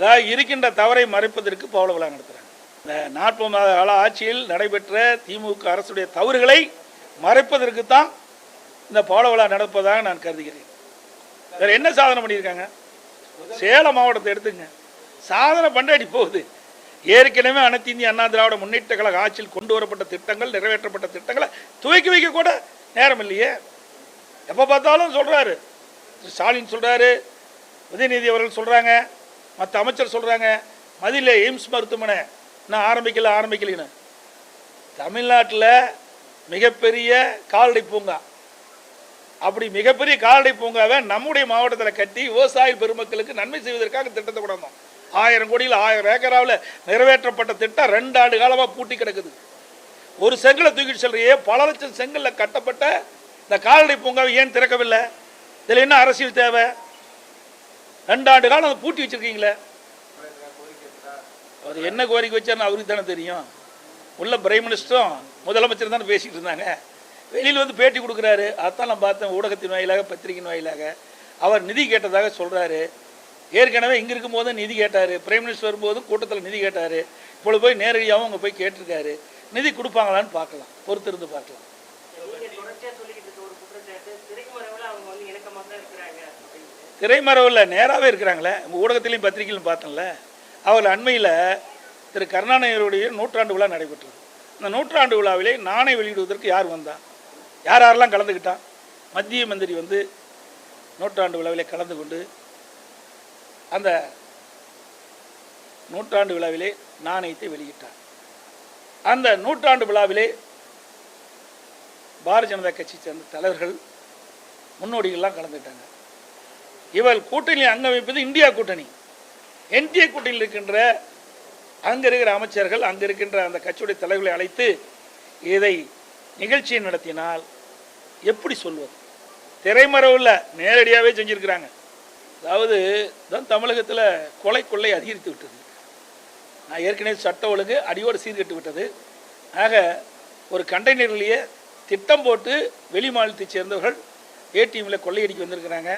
அதாவது இருக்கின்ற தவறை மறைப்பதற்கு பவள விழா நடத்துகிறாங்க. இந்த 40 மாத கால ஆட்சியில் நடைபெற்ற திமுக அரசுடைய தவறுகளை மறைப்பதற்கு தான் இந்த பவள விழா நடப்பதாக நான் கருதுகிறேன். வேறு என்ன சாதனை பண்ணியிருக்காங்க? சேலம் மாவட்டத்தை எடுத்துங்க, சாதனை பண்டாடி போகுது. ஏற்கனவே அனைத்து இந்திய அண்ணா திராவிட முன்னேற்ற கழக ஆட்சியில் கொண்டு வரப்பட்ட திட்டங்கள், நிறைவேற்றப்பட்ட திட்டங்களை துவக்கி வைக்க கூட நேரம் இல்லையே. எப்போ பார்த்தாலும் சொல்கிறாரு, ஸ்டாலின் சொல்கிறாரு, உதயநிதி அவர்கள் சொல்கிறாங்க, மற்ற அமைச்சர் சொல்கிறாங்க, மதியில் எய்ம்ஸ் மருத்துவமனை இன்னும் ஆரம்பிக்கலன்னு. தமிழ்நாட்டில் மிகப்பெரிய கால்நடை பூங்கா, அப்படி மிகப்பெரிய கால்நடை பூங்காவை நம்முடைய மாவட்டத்தில் கட்டி விவசாய பெருமக்களுக்கு நன்மை செய்வதற்காக திட்டத்தை கொண்டு வந்தோம். 1000 கோடியில் 1000 ஏக்கராவில் நிறைவேற்றப்பட்ட திட்டம் 2 ஆண்டு காலமாக பூட்டி கிடக்குது. ஒரு செங்கலை தூக்கிட்டு செல்றையே, பல லட்சம் செங்கலில் கட்டப்பட்ட இந்த கால்நடை பூங்காவை ஏன் திறக்கவில்லை? இதில் என்ன அரசியல் தேவை? 2 ஆண்டு காலம் அதை பூட்டி வச்சிருக்கீங்களே. அவர் என்ன கோரிக்கை வச்சார்னு அவருக்கு தானே தெரியும். உள்ள பிரைம் மினிஸ்டரும் முதலமைச்சர் தானே பேசிக்கிட்டு இருந்தாங்க. வெளியில் வந்து பேட்டி கொடுக்குறாரு, அதான் நான் பார்த்தேன் ஊடகத்தின் வாயிலாக, பத்திரிகையின் வாயிலாக. அவர் நிதி கேட்டதாக சொல்கிறாரு. ஏற்கனவே இங்கே இருக்கும்போது நிதி கேட்டார், பிரைம் மினிஸ்டர் வரும்போதும் கூட்டத்தில் நிதி கேட்டார். இப்பொழுது போய் நேரடியாகவும் அங்கே போய் கேட்டிருக்காரு. நிதி கொடுப்பாங்களான்னு பார்க்கலாம், பொறுத்திருந்து பார்க்கலாம். திரைமறைவில் நேராகவே இருக்கிறாங்களே, ஊடகத்திலையும் பத்திரிகையிலும் பார்த்தேன்ல. அவர் அண்மையில் திரு கருணாநிதியுடைய 100ஆண்டு விழா நடைபெற்றது. இந்த 100ஆண்டு விழாவிலே நாணை வெளியிடுவதற்கு யார் வந்தா, யாரெல்லாம் கலந்துக்கிட்டான்? மத்திய மந்திரி வந்து 100ஆண்டு விழாவிலே கலந்து கொண்டு அந்த 100ஆண்டு விழாவிலே நாணயத்தை வெளியிட்டார். அந்த 100ஆண்டு விழாவிலே பாரதிய ஜனதா கட்சி சேர்ந்த தலைவர்கள், முன்னோடிகள்லாம் கலந்துக்கிட்டாங்க. இவள் கூட்டணி அங்க வைப்பது இந்தியா கூட்டணி. என்டிஏ கூட்டணியில் இருக்கின்ற அங்கே இருக்கிற அமைச்சர்கள், அங்கே இருக்கின்ற அந்த கட்சியுடைய தலைவர்களை அழைத்து இதை நிகழ்ச்சியை நடத்தினால் எப்படி சொல்வது? திரைமறைவில் நேரடியாகவே செஞ்சுருக்கிறாங்க. அதாவது தான் தமிழகத்தில் கொள்ளை அதிகரித்து விட்டது. நான் ஏற்கனவே சட்ட ஒழுங்கு அடியோடு சீர்கட்டு விட்டது. ஆக ஒரு கண்டெய்னர்லேயே திட்டம் போட்டு வெளி மாநிலத்தைச் சேர்ந்தவர்கள் ஏடிஎம்மில் கொள்ளையடிக்க வந்திருக்கிறாங்க.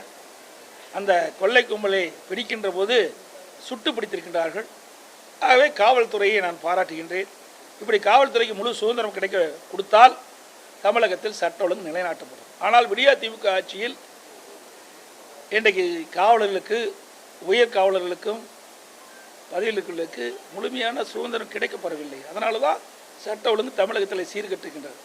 அந்த கொள்ளை கும்பலை பிடிக்கின்ற போது சுட்டு பிடித்திருக்கின்றார்கள். ஆகவே காவல்துறையை நான் பாராட்டுகின்றேன். இப்படி காவல்துறைக்கு முழு சுதந்திரம் கிடைக்க கொடுத்தால் தமிழகத்தில் சட்ட ஒழுங்கு நிலைநாட்டப்படும். ஆனால் விடியா திமுக ஆட்சியில் இன்றைக்கு காவலர்களுக்கு, உயர் காவலர்களுக்கும் பதவிகளுக்கு முழுமையான சுதந்திரம் கிடைக்கப்படவில்லை. அதனால தான் சட்ட ஒழுங்கு தமிழகத்தில் சீர்கட்டுகின்றது.